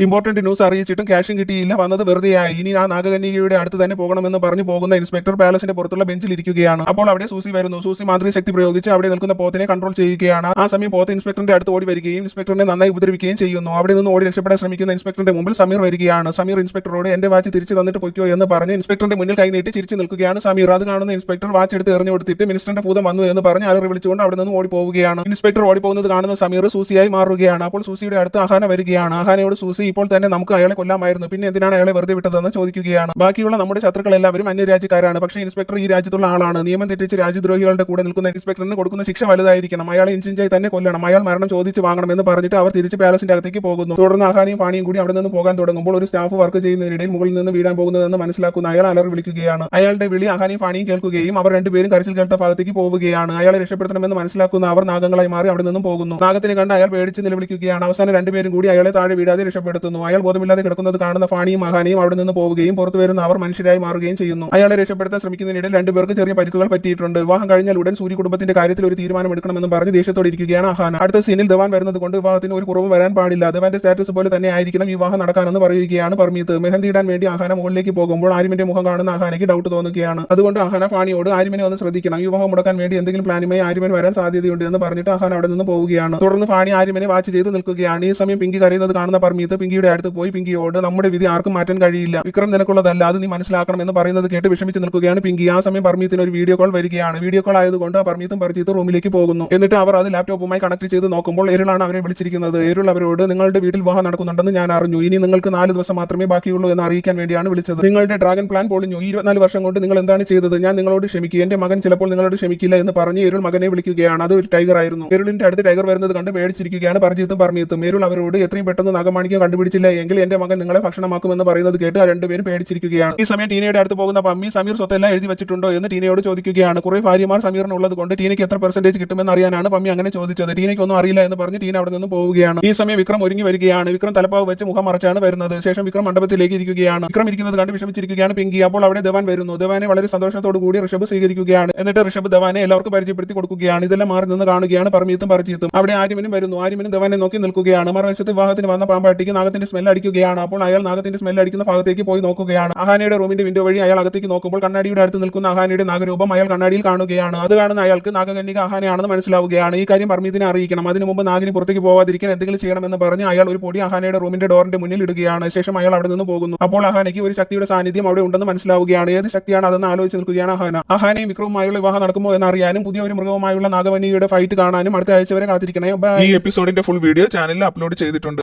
Important news അറിയിച്ചിട്ടും ക്യാഷും കിട്ടിയില്ല, വന്നത് വെറുതെയായി. ഇനി ആ നാഗകന്യകയുടെ അടുത്ത് തന്നെ പോകണമെന്ന് പറഞ്ഞു പോകുന്ന ഇൻസ്പെക്ടർ പാലസിന്റെ പുറത്തുള്ള ബെഞ്ചിൽ ഇരിക്കുകയാണ്. അപ്പോൾ അവിടെ സൂസി വരുന്നു. സൂസി മാന്ത്രിക ശക്തി പ്രയോഗിച്ച് അവിടെ നിൽക്കുന്ന പോത്തിനെ കൺട്രോൾ ചെയ്യുകയാണ്. ആ സമയം പോത്ത് ഇൻസ്പെക്ടറിന്റെ അടുത്ത് ഓടി വരികയും ഇൻസ്പെക്ടറിനെ നന്നായി ഉപദ്രവിക്കുകയും ചെയ്യുന്നു. അവിടെ നിന്ന് ഓടി രക്ഷപ്പെടാൻ ശ്രമിക്കുന്ന ഇൻസ്പെക്ടറിന്റെ മുമ്പിൽ സമീർ വരികയാണ്. സമീർ ഇൻസ്പെക്ടറോട് എന്റെ വാച്ച് തിരിച്ചു തന്നിട്ട് പൊയ്ക്കോ എന്ന് പറഞ്ഞ് ഇൻസ്പെക്ടറിന്റെ മുന്നിൽ കൈനീട്ടി ചിരിച്ചു നിൽക്കുകയാണ് സമീർ. അത് കാണുന്ന ഇൻസ്പെക്ടർ വാച്ച് എടുത്ത് എറിഞ്ഞു കൊടുത്തിട്ട് മിനിസ്റ്ററിന്റെ ഭൂതം വന്നു എന്ന് പറഞ്ഞ് അലറി വിളിച്ചുകൊണ്ട് അവിടെ നിന്ന് ഓടി പോവുകയാണ്. ഇൻസ്പെക്ടർ ഓടിപ്പോകുന്നത് കാണുന്ന സമീർ സൂസിയായി മാറുകയാണ്. അപ്പോൾ സൂസിയുടെ അടുത്ത് അഹാന വരികയാണ്. അഹാനയോട് സൂസി ഇപ്പോൾ തന്നെ നമുക്ക് അയാളെ കൊല്ലാമായിരുന്നു, പിന്നെ എന്തിനാണ് അയാളെ വെറുതെ വിട്ടതെന്ന് ചോദിക്കുകയാണ്. ബാക്കിയുള്ള നമ്മുടെ ശത്രുക്കൾ എല്ലാവരും അന്യരാജ്യക്കാരാണ്, പക്ഷേ ഇൻസ്പെക്ടർ ഈ രാജ്യത്തുള്ള ആളാണ്. നിയമം തെറ്റിച്ച് രാജ്യദ്രോഹികളുടെ കൂടെ നിൽക്കുന്ന ഇൻസ്പെക്ടറിന് കൊടുക്കുന്ന ശിക്ഷ വലുതായിരിക്കണം. അയാളെ ഇഞ്ചിഞ്ചായി തന്നെ കൊല്ലണം, അയാൾ മരണം ചോദിച്ചു വാങ്ങണമെന്ന് പറഞ്ഞിട്ട് അവർ തിരിച്ച് പാലസിന്റെ അകത്തേക്ക് പോകുന്നു. തുടർന്ന് അഹാനയും ഫാനിയും കൂടി അവിടെ നിന്ന് പോകാൻ തുടങ്ങുമ്പോൾ ഒരു സ്റ്റാഫ് വർക്ക് ചെയ്യുന്നതിനിടയിൽ മുകളിൽ നിന്ന് വീഴാൻ പോകുന്നതെന്ന് മനസ്സിലാക്കുന്ന അയാൾ അലറി വിളിക്കുകയാണ്. അയാളുടെ വിളി അഹാനയും ഫാനിയും കേൾക്കുകയും അവർ രണ്ടുപേരും കരച്ചിൽ കേട്ട ഭാഗത്തേക്ക് പോവുകയാണ്. അയാളെ രക്ഷപ്പെടുത്തണമെന്ന് മനസ്സിലാക്കുന്ന അവർ നാഗങ്ങളായി മാറി അവിടെ നിന്നും പോകുന്നു. നാഗത്തിനെ കണ്ട് അയാൾ പേടിച്ച് നിലവിളിക്കുകയാണ്. അവസാനം രണ്ടുപേരും കൂടി അയാളെ താഴെ വീഴാതെ രക്ഷപ്പെടുത്തുന്നു. അയാൾ ബോധമില്ലാതെ കിടക്കുന്നത് കാണുന്ന ഫാനിയും അഹാനയും അവിടെ നിന്ന് പോവുകയും പുറത്തു വരുന്ന അവർ മനുഷ്യരായി മാറുകയും ചെയ്യുന്നു. അയാളെ രക്ഷപ്പെടുത്താൻ ശ്രമിക്കുന്നതിനിടയിൽ രണ്ടുപേർക്ക് ചെറിയ പരിക്കുകൾ പറ്റിയിട്ടുണ്ട്. വിവാഹം കഴിഞ്ഞാൽ ഉടൻ സൂര്യ കുടുംബത്തിന്റെ കാര്യത്തിൽ ഒരു തീരുമാനം എടുക്കണമെന്ന് പറഞ്ഞ് ദേഷ്യത്തോടെ ഇരിക്കുകയാണ് അഹാന. അടുത്ത സീനിൽ ധവാൻ വരുന്നത് കൊണ്ട് വിവാഹത്തിന് ഒരു കുറവ് വരാൻ പാടില്ല, ധവാന്റെ സ്റ്റാറ്റസ് പോലെ തന്നെ ആയിരിക്കണം വിവാഹം നടക്കാനെന്ന് പറയുകയാണ് പർമീത്ത്. മെഹന്തി ഇടാൻ വേണ്ടി അഹാന മുകളിലേക്ക് പോകുമ്പോൾ ആരിമിന്റെ മുഖം കാണുന്ന അഹാനയ്ക്ക് ഡൗട്ട് തോന്നുകയാണ്. അതുകൊണ്ട് അഹാന ഫാനിയോട് ആരിമിനെ ഒന്ന് ശ്രദ്ധിക്കണം, വിവാഹം മുടക്കാൻ വേണ്ടി എന്തെങ്കിലും പ്ലാനുമായി ആരിമൻ വരാൻ സാധ്യതയുണ്ട് എന്ന് പറഞ്ഞിട്ട് അഹാന അവിടെ നിന്ന് പോവുകയാണ്. തുടർന്ന് ഫാനി ആരിമിനെ വാച്ച് ചെയ്ത് നിൽക്കുകയാണ്. ഈ സമയം പിങ്കി കരയുന്നത് കാണുന്ന പർമീത്ത് പിങ്കിയുടെ അടുത്ത് പോയി പിങ്കിയോട് നമ്മുടെ വിധി ആർക്കും മാറ്റാൻ കഴിയില്ല, വിക്രം നിനക്കുള്ളതല്ല, അത് നീ മനസ്സിലാക്കണം എന്ന് പറയുന്നത് കേട്ട് വിഷമിച്ച് നിൽക്കുകയാണ് പിങ്കി. ആ സമയം പർമീത്തിന് ഒരു വീഡിയോ കോൾ വരികയാണ്. വീഡിയോ കോൾ ആയതുകൊണ്ട് പർമീത്തും പരിചിത്തും റൂമിലേക്ക് പോകുന്നു. എന്നിട്ട് അവർ അത് ലാപ്ടോപ്പുമായി കണക്ട് ചെയ്ത് നോക്കുമ്പോൾ എരുളാണ് അവരെ വിളിച്ചിരിക്കുന്നത്. എരുൾ അവരോട് നിങ്ങളുടെ വീട്ടിൽ വിവാഹം നടക്കുന്നുണ്ടെന്ന് ഞാൻ അറിഞ്ഞു, ഇനി നിങ്ങൾക്ക് 4 ദിവസം മാത്രമേ ബാക്കിയുള്ളൂ എന്ന് അറിയിക്കാൻ വേണ്ടിയാണ് വിളിച്ചത്. നിങ്ങളുടെ ഡ്രാഗൺ പ്ലാൻ പൊളിഞ്ഞു, 24 വർഷം കൊണ്ട് നിങ്ങൾ എന്താണ് ചെയ്തത്, ഞാൻ നിങ്ങളോട് ക്ഷമിക്കും, എന്റെ മകൻ ചിലപ്പോൾ നിങ്ങളോട് ക്ഷമിക്കില്ല എന്ന് പറഞ്ഞ് എരുൾ മകനെ വിളിക്കുകയാണ്. അത് ഒരു ടൈഗർ ആയിരുന്നു. എരുളിന്റെ അടുത്ത് ടൈഗർ വരുന്നത് കണ്ട് പേടിച്ചിരിക്കുകയാണ് പരിചിത്തും പർമീത്തും. എരുൾ അവരോട് എത്രയും പെട്ടെന്ന് നാഗമാണിക്യം കണ്ടുപിടിച്ചില്ല എങ്കിൽ എന്റെ മകൻ നിങ്ങളെ ഭക്ഷണമാക്കുമെന്ന് പറയുന്നത് കേട്ട് ആ രണ്ടുപേരും പേടിച്ചിരിക്കുകയാണ്. ഈ സമയം ടീനയുടെ അടുത്ത് പോകുന്ന പമ്മി സമീർ സ്വത്തെല്ലാം എഴുതി വെച്ചിട്ടുണ്ടോ എന്ന് ടീനയോട് ചോദിക്കുകയാണ്. കുറെ ഭാര്യമാർ സമീറിനുള്ളത് കൊണ്ട് ടീനയ്ക്ക് എത്ര പെർസെന്റേജ് കിട്ടുമെന്ന് അറിയാനാണ് പമ്മി അങ്ങനെ ചോദിച്ചത്. ടീനയ്ക്ക് ഒന്നും അറിയില്ല എന്ന് പറഞ്ഞ് ടീന അവിടെ നിന്ന് പോവുകയാണ്. ഈ സമയം വിക്രം ഒരുങ്ങി വരികയാണ്. വിക്രം തലപ്പാവ് വെച്ച് മുഖം മറച്ചാണ് വരുന്നത്. ശേഷം വിക്രം മണ്ഡപത്തിലേക്ക് ഇരിക്കുകയാണ്. വിക്രം ഇരിക്കുന്നത് കണ്ട് വിഷമിച്ചിരിക്കുകയാണ് പിങ്കി. അപ്പോൾ അവിടെ ധവാൻ വരുന്നു. ധവാനെ വളരെ സന്തോഷത്തോടു കൂടി ഋഷഭ് സ്വീകരിക്കുകയാണ്. എന്നിട്ട് ഋഷഭ് ധവാനെ എല്ലാവർക്കും പരിചയപ്പെടുത്തി കൊടുക്കുകയാണ്. ഇതെല്ലാം മാറി നിന്ന് കാണുകയാണ് പർമീത്തും പരിചിത്തും. അവിടെ ആര്യമനും വരുന്നു. ആര്യമനും ധവാനെ നോക്കി നിൽക്കുകയാണ്. മറുവശത്ത് വിവാഹത്തിന് വന്ന പാമ്പാട്ടിക്ക് നാഗത്തിന്റെ സ്മെല്ല് അടിക്കുകയാണ്. അപ്പോൾ അയാൾ നാഗത്തിന്റെ സ്മെല്ല് അടിക്കുന്ന ഭാഗത്തേക്ക് പോയി നോക്കുകയാണ്. അഹാനയുടെ റൂമിന്റെ വിൻഡോ വഴി അയാൾ അകത്തേക്ക് നോക്കുമ്പോൾ കണ്ണാടിയുടെ അടുത്ത് നിൽക്കുന്ന അഹാനയുടെ നാഗരൂപം അയാൾ കണ്ണാടിയിൽ കാണുകയാണ്. അത് കാണുന്ന അയാൾക്ക് നാഗകന്യക അഹാനയാണെന്ന് മനസ്സിലാവുകയാണ്. ഈ കാര്യം പർമീത്തിനെ അറിയിക്കണം, അതിനു മുമ്പ് നാഗിന് പുറത്തേക്ക് പോകാതിരിക്കാൻ എന്തെങ്കിലും ചെയ്യണമെന്ന് പറഞ്ഞ് അയാൾ ഒരു പൊടി അഹാനയുടെ റൂമിന്റെ ഡോറിന്റെ മുന്നിൽ ഇടുകയാണ്. ശേഷം അയാൾ അവിടെ നിന്ന് പോകുന്നു. അപ്പോൾ അഹാനയ്ക്ക് ഒരു ശക്തിയുടെ സാന്നിധ്യം അവിടെ ഉണ്ടെന്ന് മനസ്സിലാവുകയാണ്. ഏത് ശക്തിയാണ് അതെന്ന് ആലോചിച്ച് നിൽക്കുകയാണ് അഹാന. അഹാനയും വിക്രവുമായുള്ള വിവാഹം നടക്കുമോ എന്ന് അറിയാനും പുതിയ ഒരു മൃഗവുമായുള്ള നാഗവനിയുടെ ഫൈറ്റ് കാണാനും അടുത്ത ആഴ്ച വരെ കാത്തിരിക്കണേ. ഈ എപ്പിസോഡിന്റെ ഫുൾ വീഡിയോ ചാനലിൽ അപ്ലോഡ് ചെയ്തിട്ടുണ്ട്.